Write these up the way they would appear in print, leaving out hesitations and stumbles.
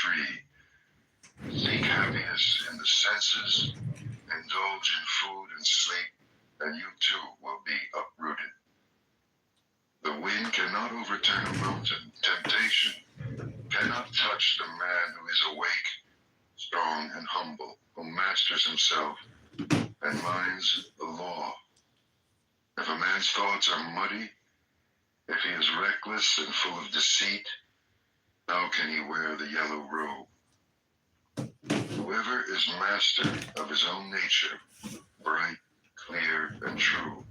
tree. Seek happiness in the senses, indulge in food and sleep, and you too will be uprooted. The wind cannot overturn a mountain. Temptation cannot touch the man who is awake, strong and humble, who masters himself and minds the law. If a man's thoughts are muddy, if he is reckless and full of deceit, how can he wear the yellow robe? Whoever is master of his own nature, bright, clear, and true,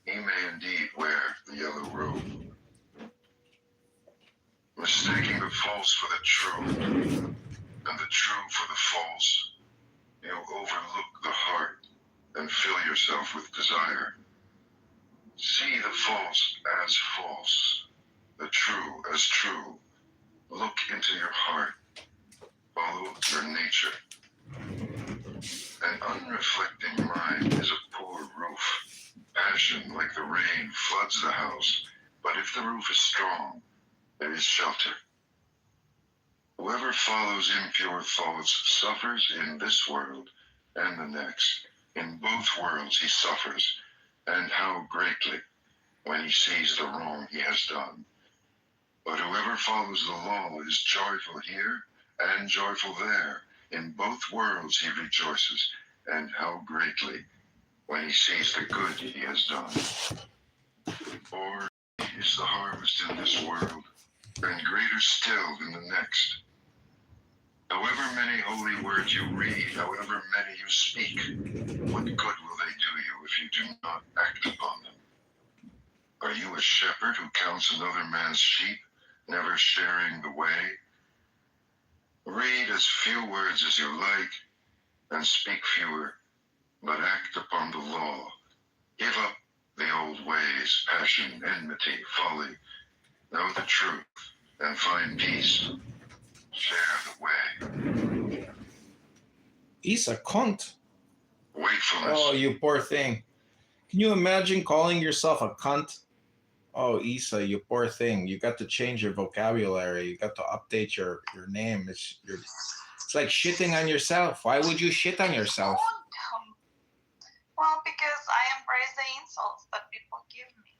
he may indeed wear the yellow robe. Mistaking the false for the true, and the true for the false, you overlook the heart and fill yourself with desire. See the false as false, the true as true. Look into your heart. Follow your nature. An unreflecting mind is a poor roof. Passion, like the rain, floods the house, but if the roof is strong, there is shelter. Whoever follows impure thoughts suffers in this world and the next. In both worlds he suffers, and how greatly, when he sees the wrong he has done. But whoever follows the law is joyful here and joyful there. In both worlds he rejoices, and how greatly, when he sees the good he has done. For is the harvest in this world, and greater still in the next. However many holy words you read, however many you speak, what good will they do you if you do not act upon them? Are you a shepherd who counts another man's sheep, never sharing the way? Read as few words as you like, and speak fewer, but act upon the law. Give up the old ways, passion, enmity, folly. Know the truth, and find peace. Share the way. He's a cunt. Wakefulness. Oh, you poor thing. Can you imagine calling yourself a cunt? Oh, Isa, you poor thing. You got to change your vocabulary. You got to update your name. It's like shitting on yourself. Why would you shit on yourself? Well, because I embrace the insults that people give me.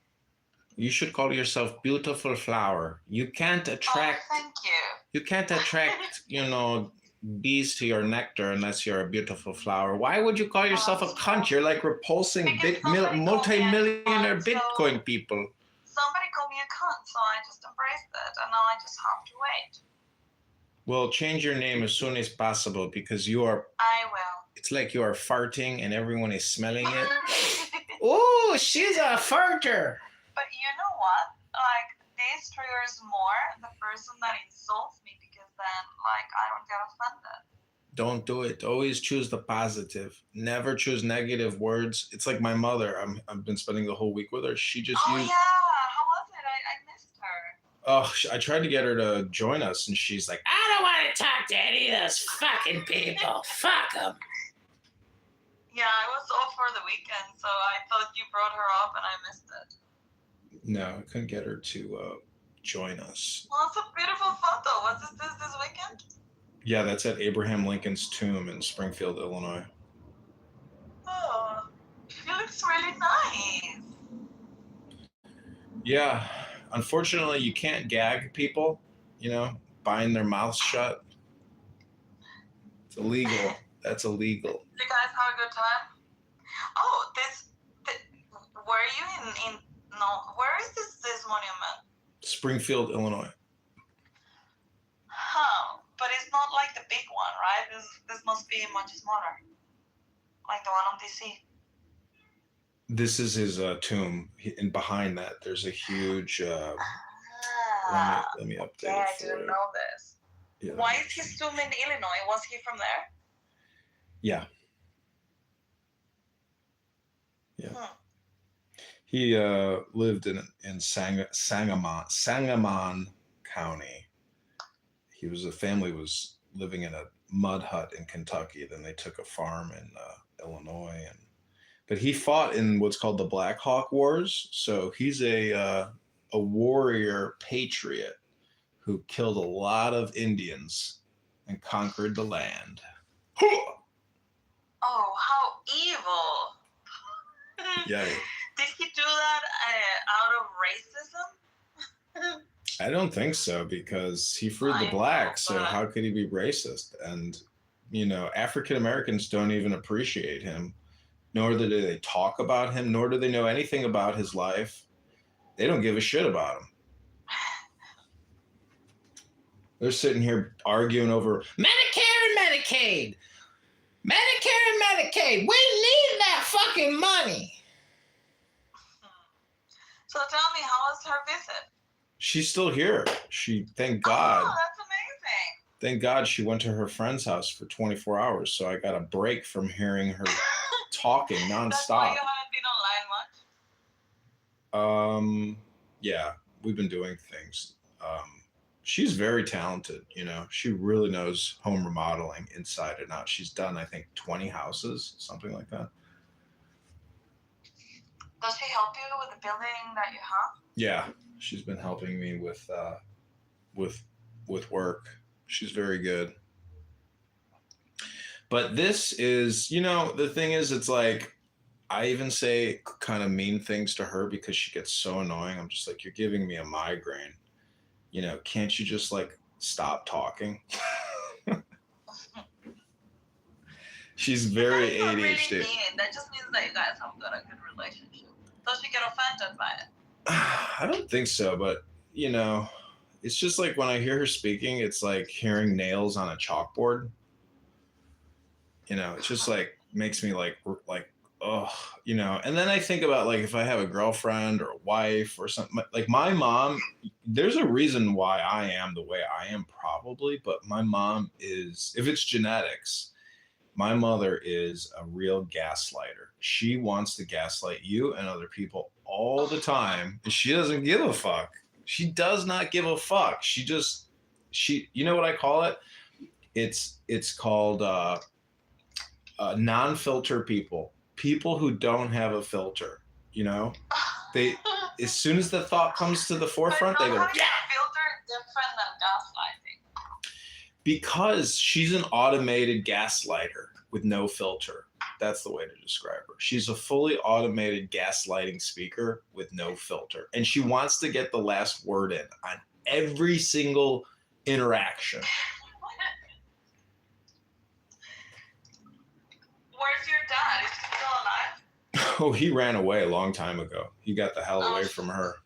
You should call yourself beautiful flower. You can't attract. Oh, thank you. You can't attract, bees to your nectar unless you're a beautiful flower. Why would you call yourself a cunt? You're like repulsing multi-millionaire Bitcoin people. Somebody called me a cunt, so I just embraced it, and now I just have to wait. Well, change your name as soon as possible because you are. I will. It's like you are farting and everyone is smelling it. Oh, she's a farter. But you know what? Like, this triggers more the person that insults me because then, like, I don't get offended. Don't do it. Always choose the positive. Never choose negative words. It's like my mother. I've been spending the whole week with her. She just used. Yeah. How was it? I missed her. Oh, I tried to get her to join us, and she's like, I don't want to talk to any of those fucking people. Fuck them. Yeah, I was off for the weekend, so I thought you brought her up, and I missed it. No, I couldn't get her to join us. Well, it's a beautiful photo. Was this weekend? Yeah, that's at Abraham Lincoln's tomb in Springfield, Illinois. Oh, she looks really nice. Yeah, unfortunately, you can't gag people, bind their mouths shut. It's illegal. That's illegal. Did you guys have a good time? Oh, were you in no, where is this monument? Springfield, Illinois. Huh, but it's not like the big one, right? This must be much smaller. Like the one on DC. This is his tomb, and behind that, there's a huge. Let me update. Yeah, I didn't know this. Yeah. Why is his tomb in Illinois? Was he from there? Yeah. Yeah. He lived in Sangamon County. The family was living in a mud hut in Kentucky. Then they took a farm in Illinois, but he fought in what's called the Black Hawk Wars. So he's a warrior patriot who killed a lot of Indians and conquered the land. Oh, how evil! Yeah, Did he do that out of racism? I don't think so because he freed the I know, blacks. So but how could he be racist? And African Americans don't even appreciate him, nor do they talk about him, nor do they know anything about his life. They don't give a shit about him. They're sitting here arguing over Medicare and Medicaid. Medicare and Medicaid. We need that fucking money. so tell me, how was her visit? She's still here. Thank God. Oh, that's amazing. Thank God she went to her friend's house for 24 hours. So I got a break from hearing her talking nonstop. That's why you haven't been online much? Yeah, we've been doing things. She's very talented, she really knows home remodeling inside and out. She's done, I think, 20 houses, something like that. Does she help you with the building that you have? Yeah, she's been helping me with work. She's very good. But this is, the thing is, it's like, I even say kind of mean things to her because she gets so annoying. I'm just like, you're giving me a migraine. Can't you just like stop talking? She's very ADHD. Really mean. That just means that you guys have got a good relationship. Does she get offended by it? I don't think so, but it's just like when I hear her speaking, it's like hearing nails on a chalkboard. It just like makes me like oh, and then I think about like if I have a girlfriend or a wife or something, like my mom, there's a reason why I am the way I am probably, but my mom is, if it's genetics, my mother is a real gaslighter. She wants to gaslight you and other people all the time, and she doesn't give a fuck. She does not give a fuck. She you know what I call it? It's called non-filter people who don't have a filter. They, as soon as the thought comes to the forefront, they go, yeah. Filter different than gaslighting. Because she's an automated gaslighter with no filter. That's the way to describe her. She's a fully automated gaslighting speaker with no filter. And she wants to get the last word in on every single interaction. Where's your dad? Is he still alive? Oh, he ran away a long time ago. He got the hell away from her.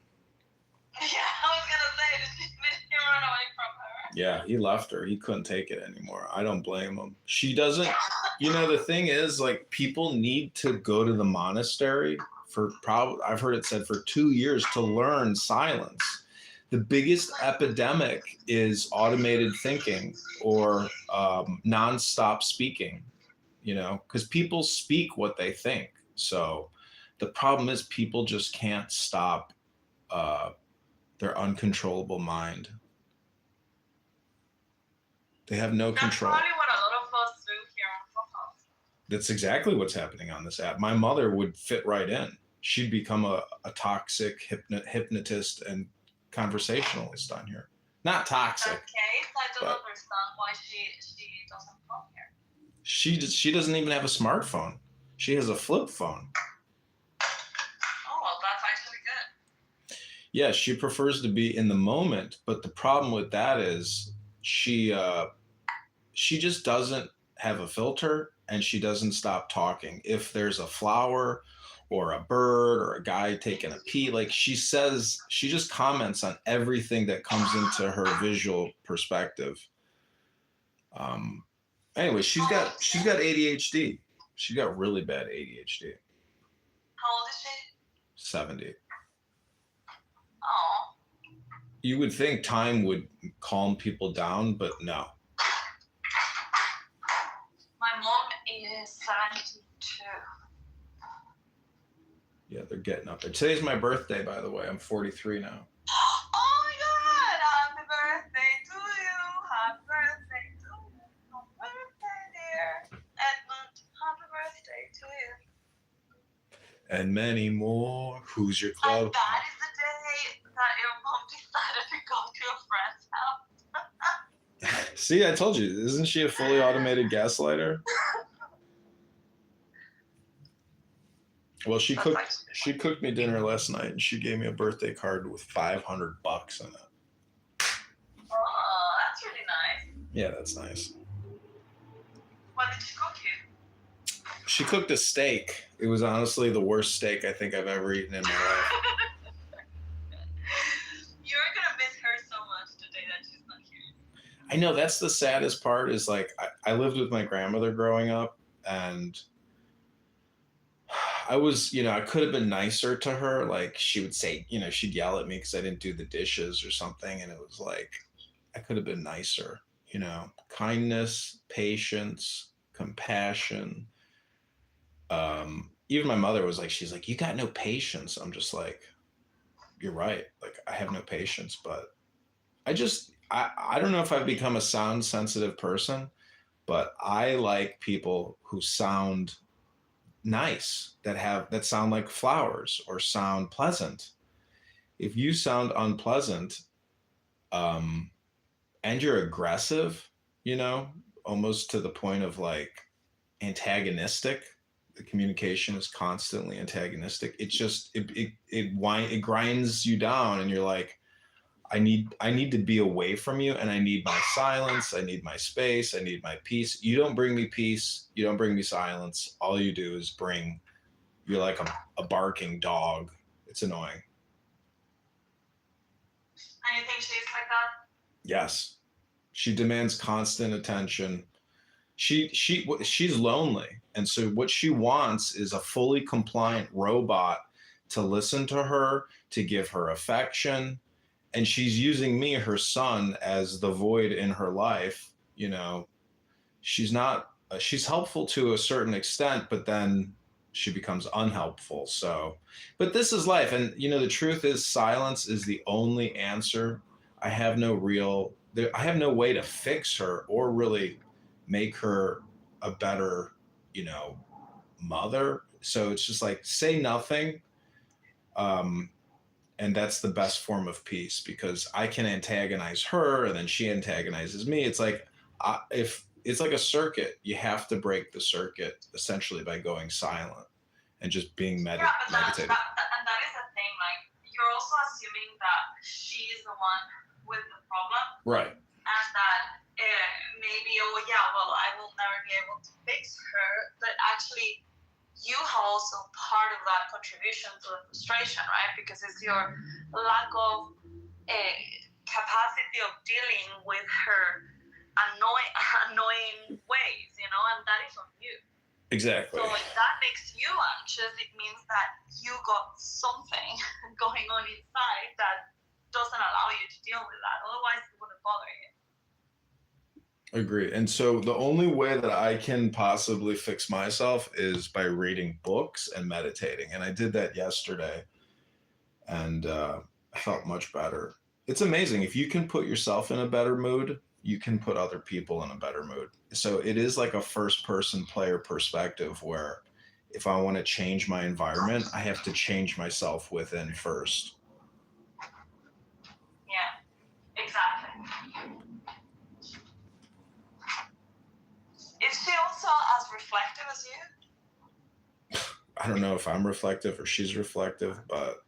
Yeah, I was gonna say, did he run away from her? Yeah, he left her. He couldn't take it anymore. I don't blame him. She doesn't, the thing is, like, people need to go to the monastery for I've heard it said for 2 years to learn silence. The biggest epidemic is automated thinking or nonstop speaking, because people speak what they think. So the problem is people just can't stop their uncontrollable mind. They have no control. That's probably what a lot of us do here on Clubhouse. That's exactly what's happening on this app. My mother would fit right in. She'd become a toxic hypnotist and conversationalist on here. Not toxic. Okay, I don't understand why she doesn't come here. She doesn't even have a smartphone. She has a flip phone. Oh, well, that's actually good. Yeah, she prefers to be in the moment, but the problem with that is she just doesn't have a filter, and she doesn't stop talking. If there's a flower or a bird or a guy taking a pee, like she just comments on everything that comes into her visual perspective. Anyway, she's got ADHD. She's got really bad ADHD. How old is she? 70. Oh. You would think time would calm people down, but no. My mom is 72. Yeah, they're getting up there. Today's my birthday, by the way. I'm 43 now. Oh my God! Happy birthday to you! Happy birthday to you! Happy birthday, dear Edmund! Happy birthday to you! And many more. Who's your And club? that is the day that your mom decided to go to a friend's house. See, I told you, isn't she a fully automated gaslighter? Well, she That's cooked actually she cooked me dinner last night, and she gave me a birthday card with $500 in it. Oh, that's really nice. Yeah, that's nice. What did she cook you? She cooked a steak. It was honestly the worst steak I think I've ever eaten in my life. You're gonna miss her so much today that she's not here. I know that's the saddest part is like I lived with my grandmother growing up, and I was, I could have been nicer to her. Like she would say, she'd yell at me because I didn't do the dishes or something. And it was like, I could have been nicer, kindness, patience, compassion. Even my mother was like, she's like, you got no patience. I'm just like, you're right. Like I have no patience, but I don't know if I've become a sound sensitive person, but I like people who sound nice, that sound like flowers or sound pleasant. If you sound unpleasant, and you're aggressive, almost to the point of like antagonistic, the communication is constantly antagonistic. It just it grinds you down, and you're like, I need to be away from you, and I need my silence, I need my space, I need my peace. You don't bring me peace, you don't bring me silence. All you do is you're like a barking dog. It's annoying. And you think she's like that? Yes. She demands constant attention. She's lonely. And so what she wants is a fully compliant robot to listen to her, to give her affection. And she's using me, her son, as the void in her life. She's not, she's helpful to a certain extent, but then she becomes unhelpful. So, but this is life. And, the truth is silence is the only answer. I have no way to fix her or really make her a better, mother. So it's just like, say nothing. And that's the best form of peace, because I can antagonize her and then she antagonizes me. It's like, if it's like a circuit, you have to break the circuit essentially by going silent and just being Yeah, but meditative. and that is the thing. Like, you're also assuming that she's the one with the problem, Right. and that maybe, oh yeah, well, I will never be able to fix her. But actually, you have also part of that contribution to the frustration, right? Because it's your lack of capacity of dealing with her annoying ways, and that is on you. Exactly. So if that makes you anxious, it means that you got something going on inside that doesn't allow you to deal with that. Otherwise, it wouldn't bother you. Agree. And so the only way that I can possibly fix myself is by reading books and meditating. And I did that yesterday, and I felt much better. It's amazing. If you can put yourself in a better mood, you can put other people in a better mood. So it is like a first person player perspective, where if I want to change my environment, I have to change myself within first. Yeah, exactly. Is she also as reflective as you? I don't know if I'm reflective or she's reflective, but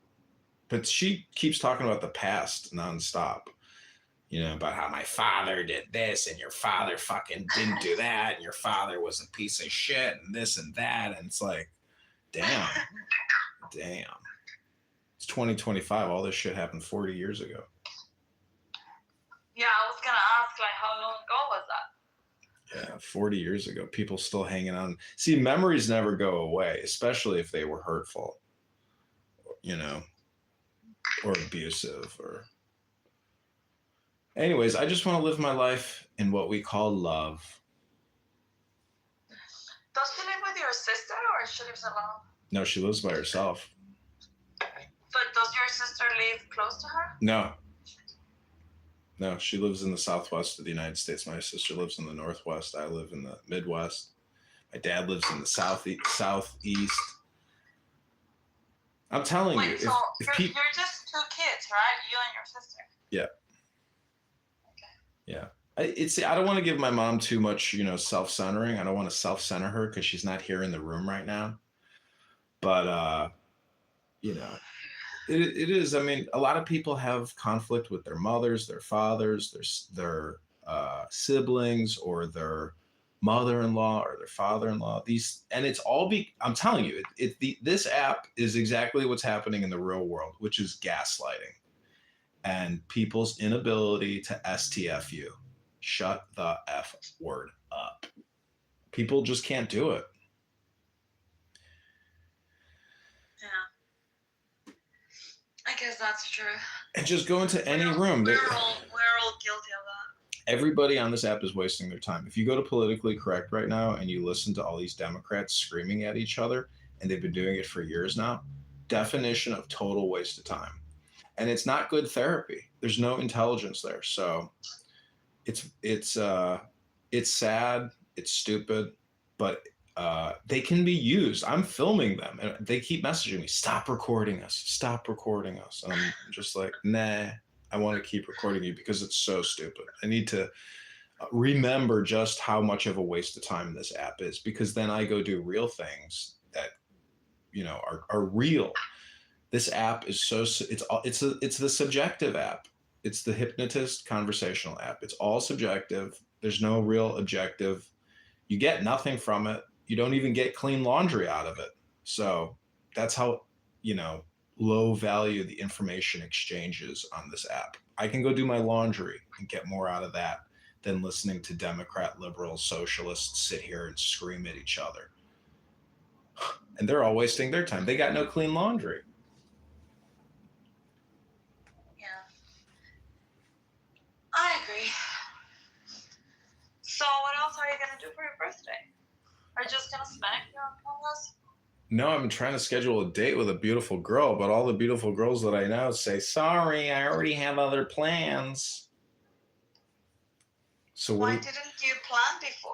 she keeps talking about the past nonstop. About how my father did this, and your father fucking didn't do that, and your father was a piece of shit, and this and that. And it's like, damn. It's 2025. All this shit happened 40 years ago. Yeah, I was gonna ask, like, how long ago was that? Yeah, 40 years ago. People still hanging on. See, memories never go away, especially if they were hurtful, or abusive, or... Anyways, I just want to live my life in what we call love. Does she live with your sister, or she lives alone? No, she lives by herself. But does your sister live close to her? No, she lives in the southwest of the United States. My sister lives in the northwest. I live in the Midwest. My dad lives in the southeast. I'm telling you, so you're just two kids, right? You and your sister. Yeah. Yeah. I don't want to give my mom too much, self-centering. I don't want to self-center her because she's not here in the room right now. But you know, it is. I mean, a lot of people have conflict with their mothers, their fathers, their siblings, or their mother-in-law or their father-in-law. These, and it's all I'm telling you, this app is exactly what's happening in the real world, which is gaslighting and people's inability to STF you. Shut the F word up. People just can't do it. Yeah, I guess that's true. And just go into any room. We're all guilty of that. Everybody on this app is wasting their time. If you go to Politically Correct right now and you listen to all these Democrats screaming at each other, and they've been doing it for years now, definition of total waste of time. And it's not good therapy. There's no intelligence there. So it's sad, it's stupid, but they can be used. I'm filming them and they keep messaging me, stop recording us. And I'm just like, nah, I want to keep recording you because it's so stupid. I need to remember just how much of a waste of time this app is, because then I go do real things that are real. This app is it's the subjective app. It's the hypnotist conversational app. It's all subjective. There's no real objective. You get nothing from it. You don't even get clean laundry out of it. So that's how, low value the information exchanges on this app. I can go do my laundry and get more out of that than listening to Democrat, liberal, socialists sit here and scream at each other. And they're all wasting their time. They got no clean laundry. I agree. So what else are you going to do for your birthday? Are you just going to smack your us? No, I'm trying to schedule a date with a beautiful girl, but all the beautiful girls that I know say, sorry, I already have other plans. So why didn't you plan before?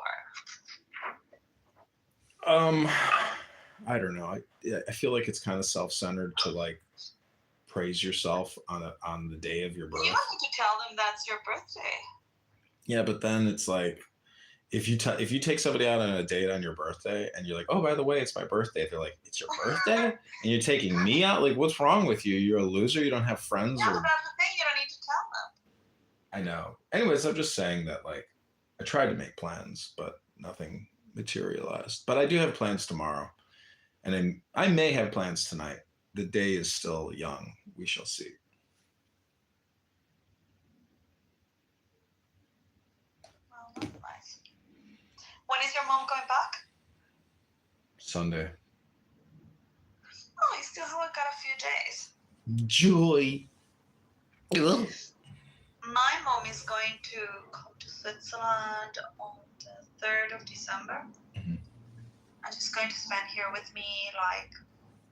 I don't know. I feel like it's kind of self-centered to like praise yourself on the day of your birth. You don't need to tell them that's your birthday. Yeah, but then it's like if you take somebody out on a date on your birthday and you're like, oh, by the way, it's my birthday. They're like, it's your birthday? And you're taking me out? Like, what's wrong with you? You're a loser? You don't have friends? Yeah, but that's the thing. You don't need to tell them. I know. Anyways, I'm just saying that, like, I tried to make plans, but nothing materialized. But I do have plans tomorrow. And I may have plans tonight. The day is still young. We shall see. Well, that's nice. When is your mom going back? Sunday. Oh, you still haven't got a few days. Joy. Ugh. My mom is going to come to Switzerland on the 3rd of December. Mm-hmm. And she's going to spend here with me like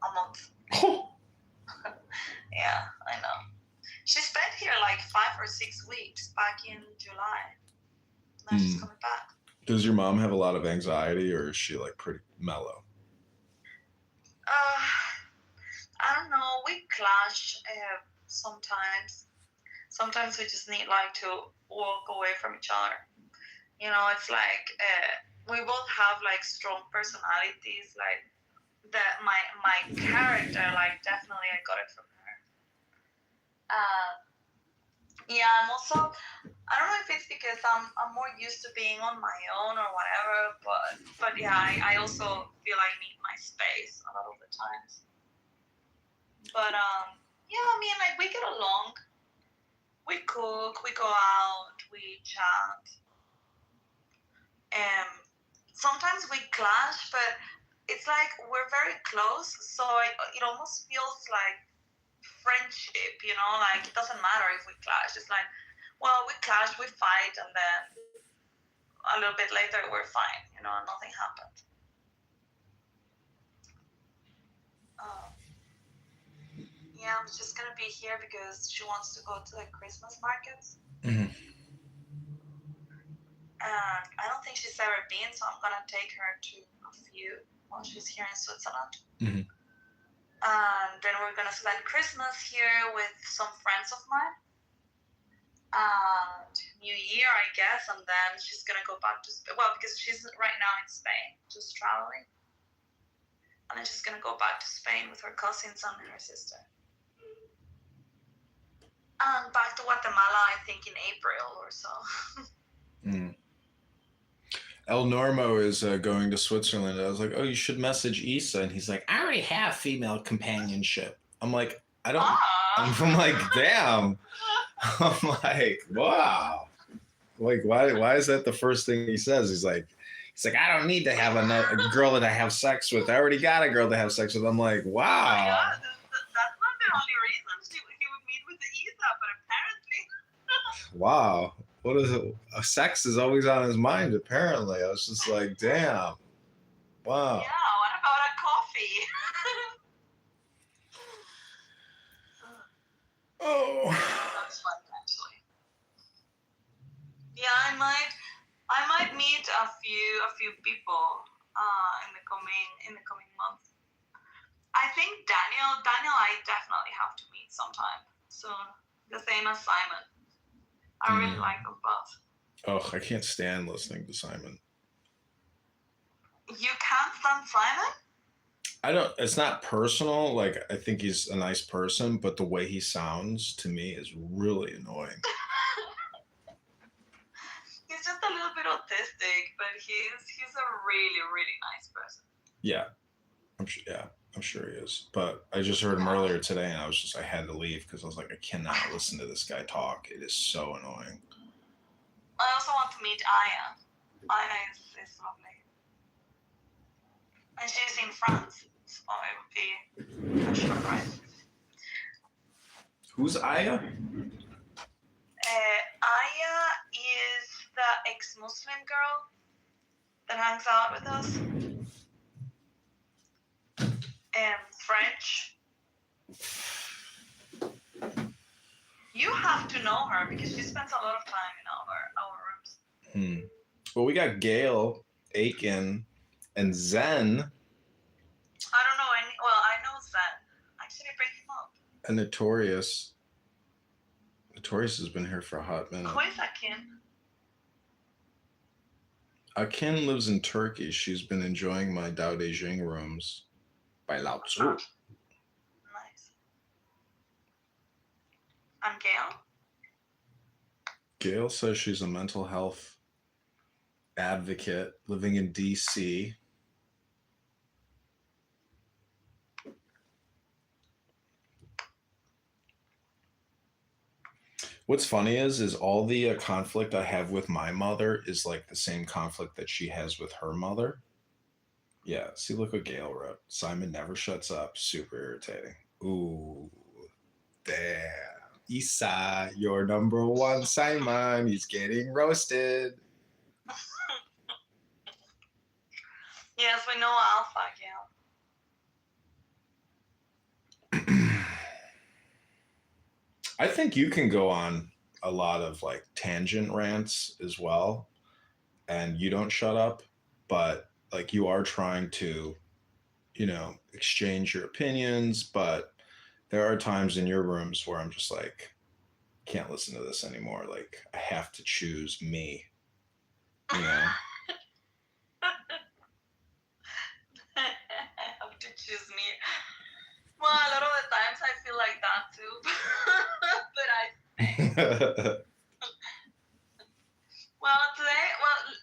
a month. Yeah, I know. She spent here like 5 or 6 weeks back in July. Now she's coming back. Does your mom have a lot of anxiety, or is she like pretty mellow? I don't know. We clash sometimes. Sometimes we just need like to walk away from each other. It's like we both have like strong personalities. Like that, my character, like definitely I got it from her. Yeah, I'm also, I don't know if it's because I'm more used to being on my own or whatever, but yeah, I also feel I need my space a lot of the times. But yeah, I mean, like we get along. We cook, we go out, we chat. Sometimes we clash, but it's like we're very close, so it almost feels like friendship, like it doesn't matter if we clash. It's like, well, we clash, we fight, and then a little bit later we're fine, nothing happened. Yeah, I'm just gonna be here because she wants to go to the Christmas markets. Mm-hmm. And I don't think she's ever been, so I'm gonna take her to a few while she's here in Switzerland. Mm-hmm. And then we're gonna spend Christmas here with some friends of mine. And New Year, I guess, and then she's gonna go back to Spain. Well, because she's right now in Spain, just traveling, and then she's gonna go back to Spain with her cousins and her sister. And back to Guatemala, I think in April or so. Mm. El Normo is going to Switzerland. I was like, oh, you should message Issa. And he's like, I already have female companionship. I'm like, I don't. I'm like, damn. I'm like, wow. Like, why is that the first thing he says? He's like, I don't need to have a girl that I have sex with. I already got a girl to have sex with. I'm like, Oh my wow. God, that's not the only reason he would meet with the Isa, but apparently. Wow. What is it? Sex is always on his mind, apparently. I was just like, damn. Wow. Yeah, what about a coffee? Oh. That's fun, actually. Yeah, I might meet a few people in the coming months. I think Daniel, I definitely have to meet sometime soon. The same as Simon. I really like them both. Oh, I can't stand listening to Simon. You can't stand Simon? I don't. It's not personal. Like, I think he's a nice person, but the way he sounds to me is really annoying. He's just a little bit autistic, but he's a really, really nice person. Yeah, I'm sure he is. But I just heard him earlier today, and I had to leave because I was like, I cannot listen to this guy talk. It is so annoying. I also want to meet Aya. Aya is lovely. And she's in France, so it would be a short ride. Who's Aya? Aya is the ex-Muslim girl that hangs out with us. French. You have to know her because she spends a lot of time in our rooms. Well, we got Gail, Aiken, and Zen. I don't know any. Well, I know Zen. Actually, bring him up. And Notorious. Notorious has been here for a hot minute. Who is Akin? Akin lives in Turkey. She's been enjoying my Dao De Jing rooms by Lao Tzu. Nice. And Gail? Gail says she's a mental health advocate living in DC. What's funny is all the conflict I have with my mother is like the same conflict that she has with her mother. Yeah, see, look what Gail wrote. Simon never shuts up. Super irritating. Ooh, damn. Issa, your number one Simon. He's getting roasted. Yes, we know Alpha, Gail. I think you can go on a lot of like tangent rants as well, and you don't shut up, but like you are trying to, exchange your opinions, but there are times in your rooms where I'm just like, can't listen to this anymore. Like I have to choose me, I have to choose me. Well, a lot of the times I feel like that too. But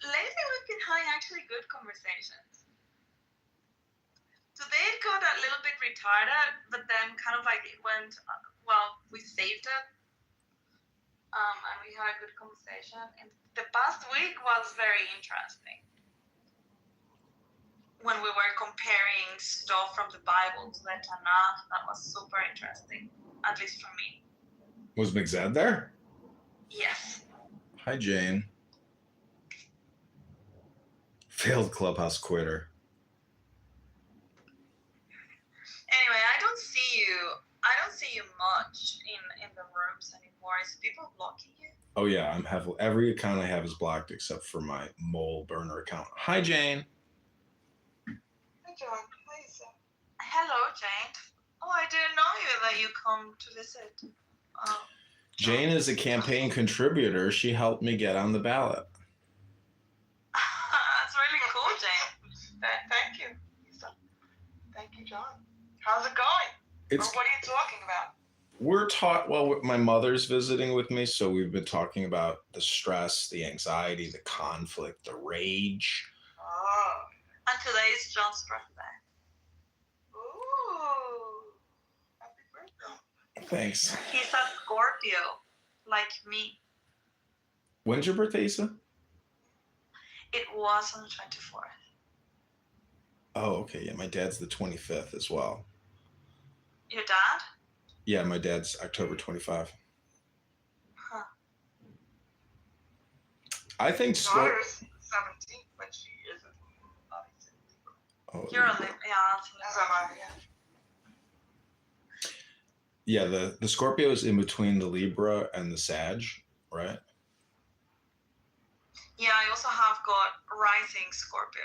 lately we've been having actually good conversations. Today it got a little bit retarded, but then kind of like it went, we saved it. And we had a good conversation. And the past week was very interesting. When we were comparing stuff from the Bible to the Tanakh, that was super interesting, at least for me. Was McZed there? Yes. Hi, Jane. Failed clubhouse quitter. Anyway, I don't see you much in the rooms anymore. Is people blocking you? Oh yeah, every account I have is blocked except for my mole burner account. Hi, Jane. Hi, John. Hi, Isa. Hello, Jane. Oh, I didn't know that you come to visit. Jane is a campaign contributor. She helped me get on the ballot. That's really cool, Jane. Thank you, Lisa. Thank you, John. How's it going? Or what are you talking about? We're taught, well, my mother's visiting with me, so we've been talking about the stress, the anxiety, the conflict, the rage. Oh. And today is John's birthday. Ooh. Happy birthday. Thanks. He's a Scorpio, like me. When's your birthday, Issa? It was on the 24th. Oh, okay. Yeah, my dad's the 25th as well. Your dad? Yeah, my dad's October 25. Huh. I think Daughter's 17th, but she isn't. Oh, You're a Libra. Yeah, that's As am I, yeah. yeah, the Scorpio is in between the Libra and the Sag, right? Yeah, I also have got rising Scorpio.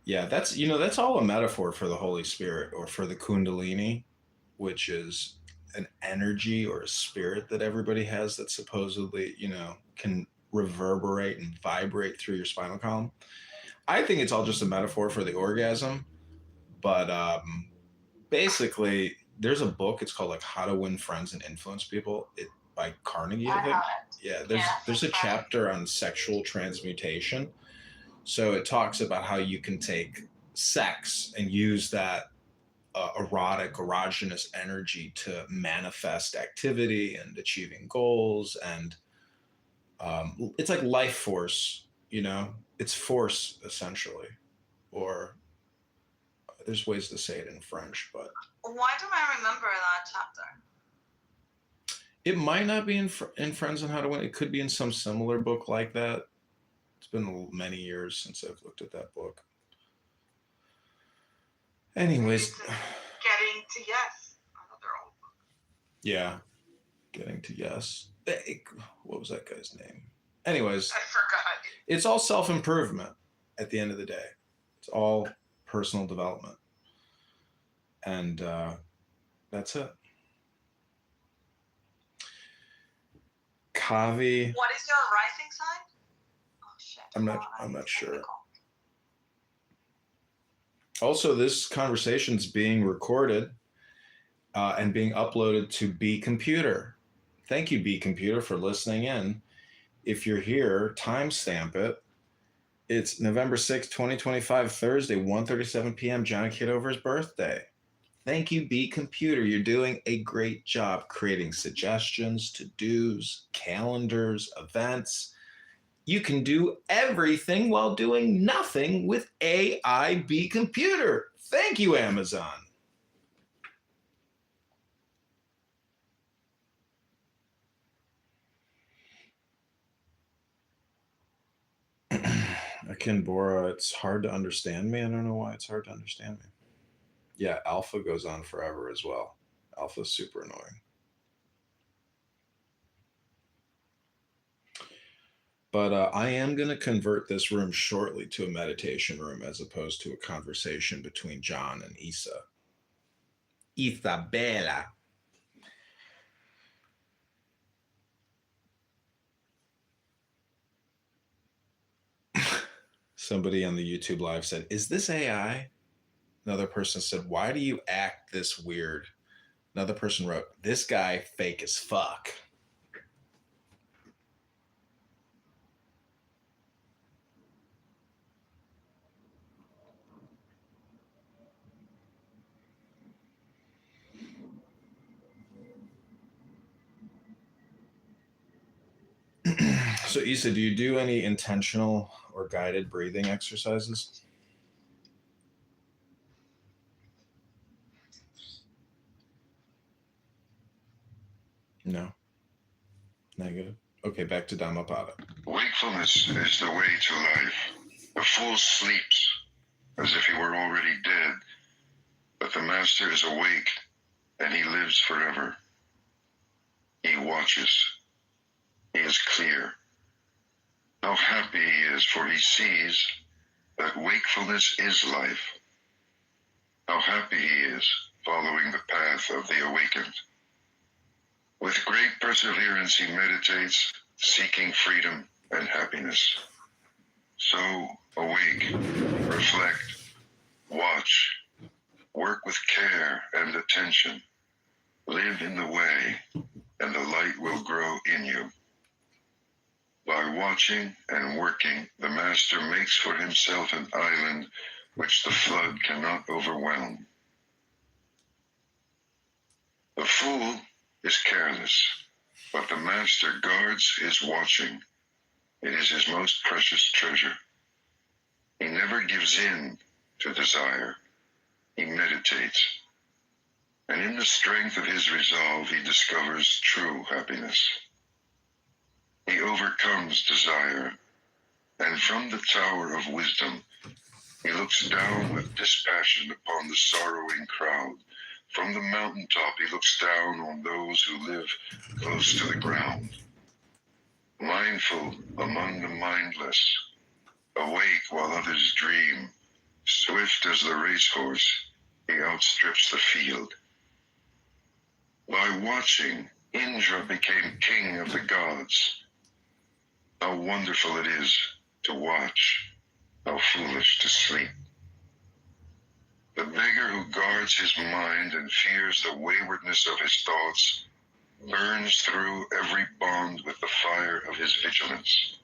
Yeah, that's all a metaphor for the Holy Spirit or for the Kundalini, which is an energy or a spirit that everybody has that supposedly, can reverberate and vibrate through your spinal column. I think it's all just a metaphor for the orgasm, but basically there's a book, it's called like How to Win Friends and Influence People, by Carnegie, I think. Yeah, there's a chapter on sexual transmutation. So it talks about how you can take sex and use that erogenous energy to manifest activity and achieving goals. And it's like life force, it's force essentially, or there's ways to say it in French, but. Why don't I remember that chapter? It might not be in Friends on How to Win. It could be in some similar book like that. It's been many years since I've looked at that book. Anyways. Getting to Yes. Another old book. Yeah. Getting to Yes. What was that guy's name? Anyways. I forgot. It's all self-improvement at the end of the day. It's all personal development. And that's it. Kavi. What is your rising sign? Oh shit. I'm not sure. Also, this conversation's being recorded and being uploaded to B Computer. Thank you, B Computer, for listening in. If you're here, timestamp it. It's November 6th, 2025, Thursday, 1:37 p.m., Johnny Kitover's birthday. Thank you, B Computer. You're doing a great job creating suggestions, to-dos, calendars, events. You can do everything while doing nothing with AI B Computer. Thank you, Amazon. Akinbora, it's hard to understand me. I don't know why it's hard to understand me. Yeah, Alpha goes on forever as well. Alpha's super annoying. But I am going to convert this room shortly to a meditation room as opposed to a conversation between John and Issa. Isabella. Somebody on the YouTube live said, "Is this AI?" Another person said, "Why do you act this weird?" Another person wrote, "This guy fake as fuck." So Issa, do you do any intentional or guided breathing exercises? No. Negative. Okay, back to Dhammapada. Wakefulness is the way to life. The fool sleeps as if he were already dead, but the master is awake and he lives forever. He watches. He is clear. How happy he is, for he sees that wakefulness is life. How happy he is following the path of the awakened. With great perseverance, he meditates, seeking freedom and happiness. So, awake, reflect, watch, work with care and attention, live in the way, and the light will grow in you. By watching and working, the master makes for himself an island which the flood cannot overwhelm. The fool is careless, but the master guards his watching. It is his most precious treasure. He never gives in to desire. He meditates. And in the strength of his resolve, he discovers true happiness. He overcomes desire, and from the tower of wisdom, he looks down with dispassion upon the sorrowing crowd. From the mountaintop, he looks down on those who live close to the ground. Mindful among the mindless, awake while others dream, swift as the racehorse, he outstrips the field. By watching, Indra became king of the gods. How wonderful it is to watch, how foolish to sleep. The beggar who guards his mind and fears the waywardness of his thoughts burns through every bond with the fire of his vigilance.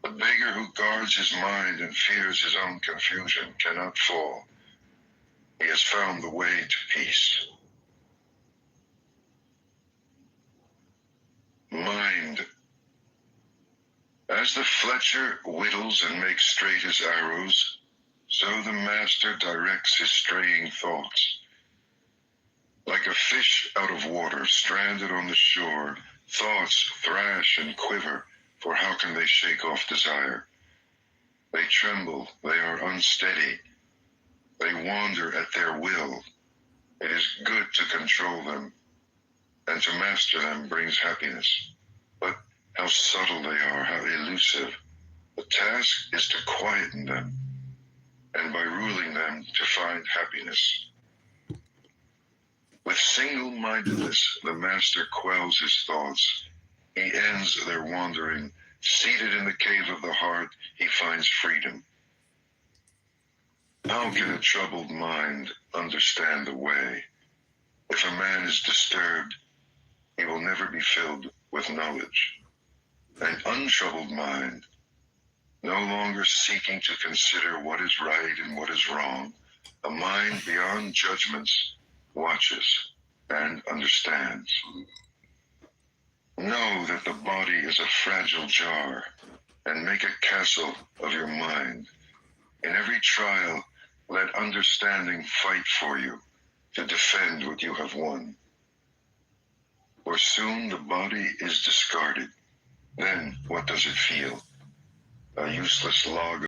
The beggar who guards his mind and fears his own confusion cannot fall. He has found the way to peace. Mind. As the fletcher whittles and makes straight his arrows, so the master directs his straying thoughts. Like a fish out of water, stranded on the shore, thoughts thrash and quiver, for how can they shake off desire? They tremble, they are unsteady, they wander at their will. It is good to control them, and to master them brings happiness. But how subtle they are, how elusive. The task is to quieten them, and by ruling them to find happiness. With single-mindedness, the master quells his thoughts. He ends their wandering. Seated in the cave of the heart, he finds freedom. How can a troubled mind understand the way? If a man is disturbed, he will never be filled with knowledge. An untroubled mind, no longer seeking to consider what is right and what is wrong, a mind beyond judgments, watches and understands. Know that the body is a fragile jar, and make a castle of your mind. In every trial, let understanding fight for you to defend what you have won. For soon the body is discarded. Then what does it feel? A useless log